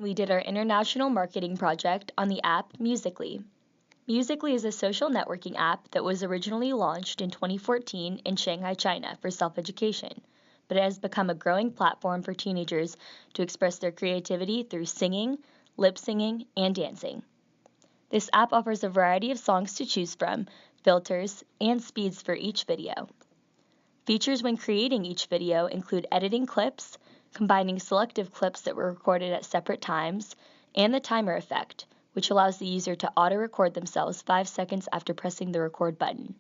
We did our international marketing project on the app Musical.ly. Musical.ly is a social networking app that was originally launched in 2014 in Shanghai, China for self-education, but it has become a growing platform for teenagers to express their creativity through singing, lip singing, and dancing. This app offers a variety of songs to choose from, filters, and speeds for each video. Features when creating each video include editing clips, combining selective clips that were recorded at separate times, and the timer effect, which allows the user to auto-record themselves 5 seconds after pressing the record button.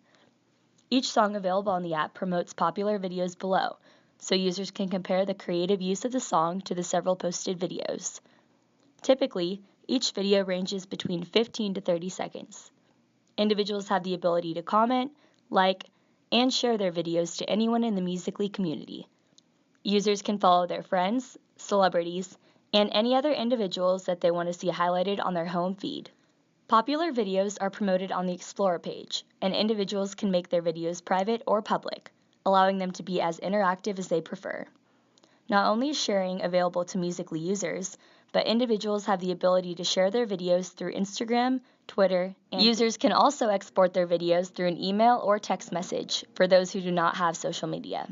Each song available on the app promotes popular videos below, so users can compare the creative use of the song to the several posted videos. Typically, each video ranges between 15 to 30 seconds. Individuals have the ability to comment, like, and share their videos to anyone in the Musical.ly community. Users can follow their friends, celebrities, and any other individuals that they want to see highlighted on their home feed. Popular videos are promoted on the Explore page, and individuals can make their videos private or public, allowing them to be as interactive as they prefer. Not only is sharing available to Musical.ly users, but individuals have the ability to share their videos through Instagram, Twitter, and users can also export their videos through an email or text message for those who do not have social media.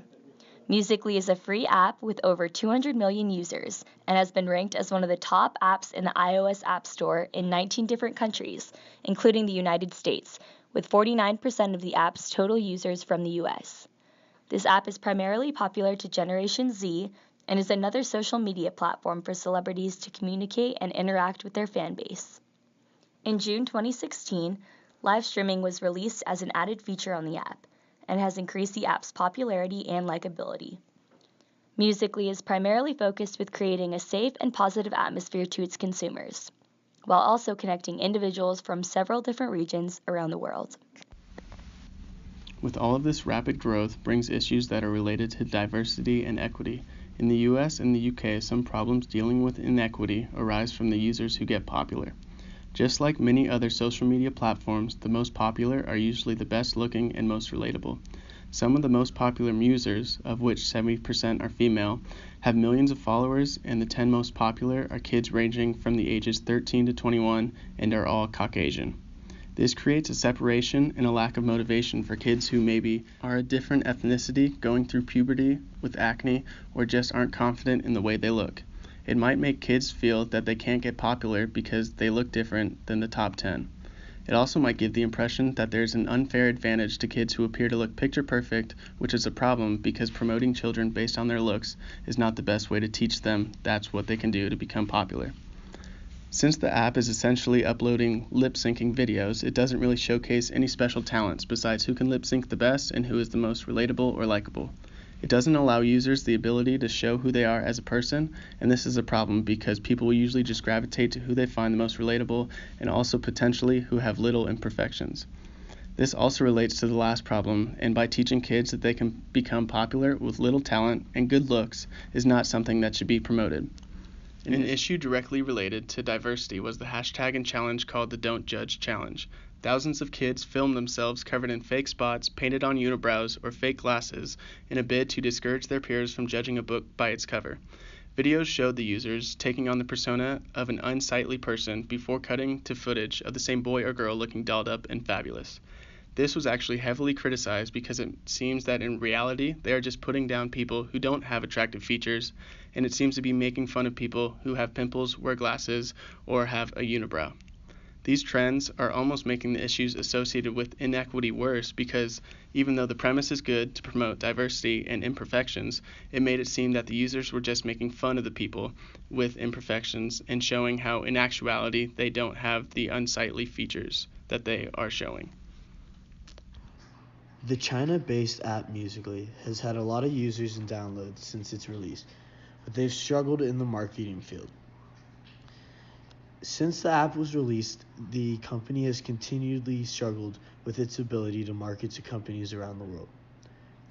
Musical.ly is a free app with over 200 million users and has been ranked as one of the top apps in the iOS App Store in 19 different countries, including the United States, with 49% of the app's total users from the US. This app is primarily popular to Generation Z and is another social media platform for celebrities to communicate and interact with their fan base. In June 2016, live streaming was released as an added feature on the app and has increased the app's popularity and likability. Musical.ly is primarily focused with creating a safe and positive atmosphere to its consumers, while also connecting individuals from several different regions around the world. With all of this rapid growth brings issues that are related to diversity and equity. In the US and the UK, some problems dealing with inequity arise from the users who get popular. Just like many other social media platforms, the most popular are usually the best looking and most relatable. Some of the most popular musers, of which 70% are female, have millions of followers, and the 10 most popular are kids ranging from the ages 13 to 21 and are all Caucasian. This creates a separation and a lack of motivation for kids who maybe are a different ethnicity, going through puberty with acne, or just aren't confident in the way they look. It might make kids feel that they can't get popular because they look different than the top 10. It also might give the impression that there's an unfair advantage to kids who appear to look picture perfect, which is a problem because promoting children based on their looks is not the best way to teach them that's what they can do to become popular. Since the app is essentially uploading lip-syncing videos, it doesn't really showcase any special talents besides who can lip-sync the best and who is the most relatable or likable. It doesn't allow users the ability to show who they are as a person, and this is a problem because people will usually just gravitate to who they find the most relatable and also potentially who have little imperfections. This also relates to the last problem, and by teaching kids that they can become popular with little talent and good looks is not something that should be promoted. An issue directly related to diversity was the hashtag and challenge called the Don't Judge Challenge. Thousands of kids filmed themselves covered in fake spots, painted on unibrows, or fake glasses in a bid to discourage their peers from judging a book by its cover. Videos showed the users taking on the persona of an unsightly person before cutting to footage of the same boy or girl looking dolled up and fabulous. This was actually heavily criticized because it seems that in reality they are just putting down people who don't have attractive features, and it seems to be making fun of people who have pimples, wear glasses, or have a unibrow. These trends are almost making the issues associated with inequity worse because even though the premise is good to promote diversity and imperfections, it made it seem that the users were just making fun of the people with imperfections and showing how in actuality they don't have the unsightly features that they are showing. The China-based app Musical.ly has had a lot of users and downloads since its release, but they've struggled in the marketing field. Since the app was released, the company has continually struggled with its ability to market to companies around the world.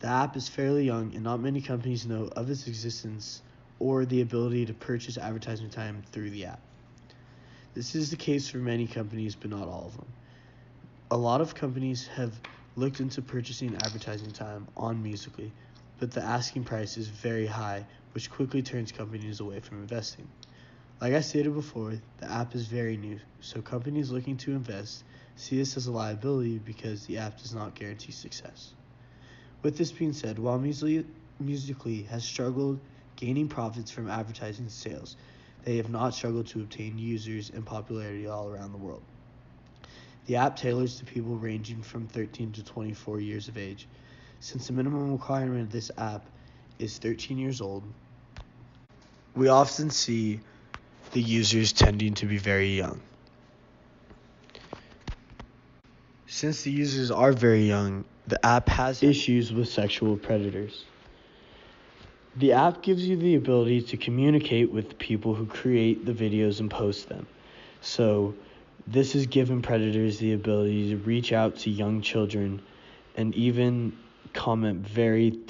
The app is fairly young and not many companies know of its existence or the ability to purchase advertising time through the app. This is the case for many companies, but not all of them. A lot of companies have looked into purchasing advertising time on Musical.ly, but the asking price is very high, which quickly turns companies away from investing. Like I stated before, the app is very new, so companies looking to invest see this as a liability because the app does not guarantee success. With this being said, while Musical.ly has struggled gaining profits from advertising sales, they have not struggled to obtain users and popularity all around the world. The app tailors to people ranging from 13 to 24 years of age. Since the minimum requirement of this app is 13 years old, we often see the users tending to be very young. Since the users are very young, the app has issues with sexual predators. The app gives you the ability to communicate with the people who create the videos and post them. So this has given predators the ability to reach out to young children and even comment very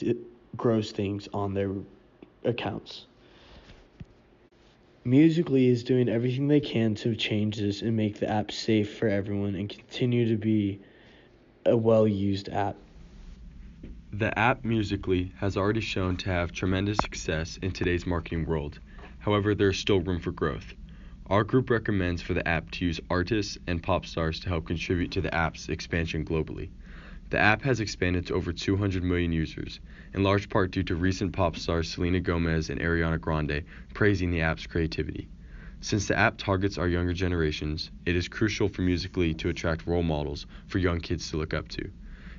gross things on their accounts. Musical.ly is doing everything they can to change this and make the app safe for everyone and continue to be a well-used app. The app Musical.ly has already shown to have tremendous success in today's marketing world. However, there is still room for growth. Our group recommends for the app to use artists and pop stars to help contribute to the app's expansion globally. The app has expanded to over 200 million users, in large part due to recent pop stars Selena Gomez and Ariana Grande praising the app's creativity. Since the app targets our younger generations, it is crucial for Musical.ly to attract role models for young kids to look up to.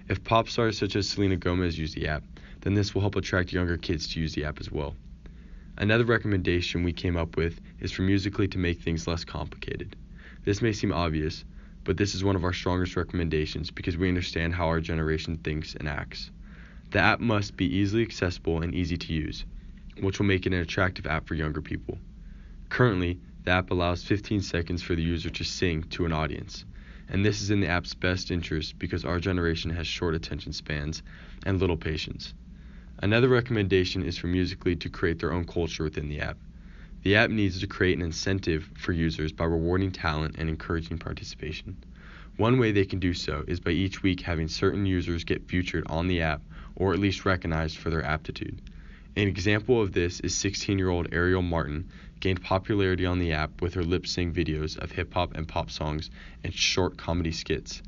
If pop stars such as Selena Gomez use the app, then this will help attract younger kids to use the app as well. Another recommendation we came up with is for Musical.ly to make things less complicated. This may seem obvious, but this is one of our strongest recommendations because we understand how our generation thinks and acts. The app must be easily accessible and easy to use, which will make it an attractive app for younger people. Currently, the app allows 15 seconds for the user to sing to an audience, and this is in the app's best interest because our generation has short attention spans and little patience. Another recommendation is for Musical.ly to create their own culture within the app. The app needs to create an incentive for users by rewarding talent and encouraging participation. One way they can do so is by each week having certain users get featured on the app or at least recognized for their aptitude. An example of this is 16-year-old Ariel Martin gained popularity on the app with her lip-sync videos of hip-hop and pop songs and short comedy skits.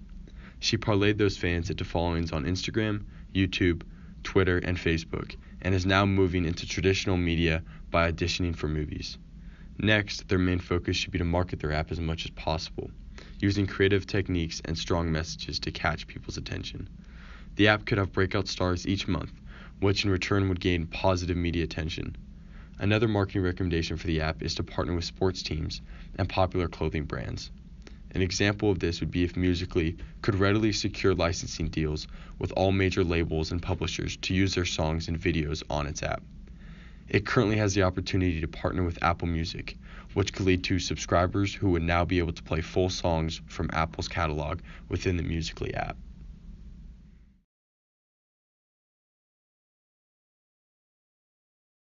She parlayed those fans into followings on Instagram, YouTube, Twitter, and Facebook, and is now moving into traditional media by auditioning for movies. Next, their main focus should be to market their app as much as possible, using creative techniques and strong messages to catch people's attention. The app could have breakout stars each month, which in return would gain positive media attention. Another marketing recommendation for the app is to partner with sports teams and popular clothing brands. An example of this would be if Musical.ly could readily secure licensing deals with all major labels and publishers to use their songs and videos on its app. It currently has the opportunity to partner with Apple Music, which could lead to subscribers who would now be able to play full songs from Apple's catalog within the Musical.ly app.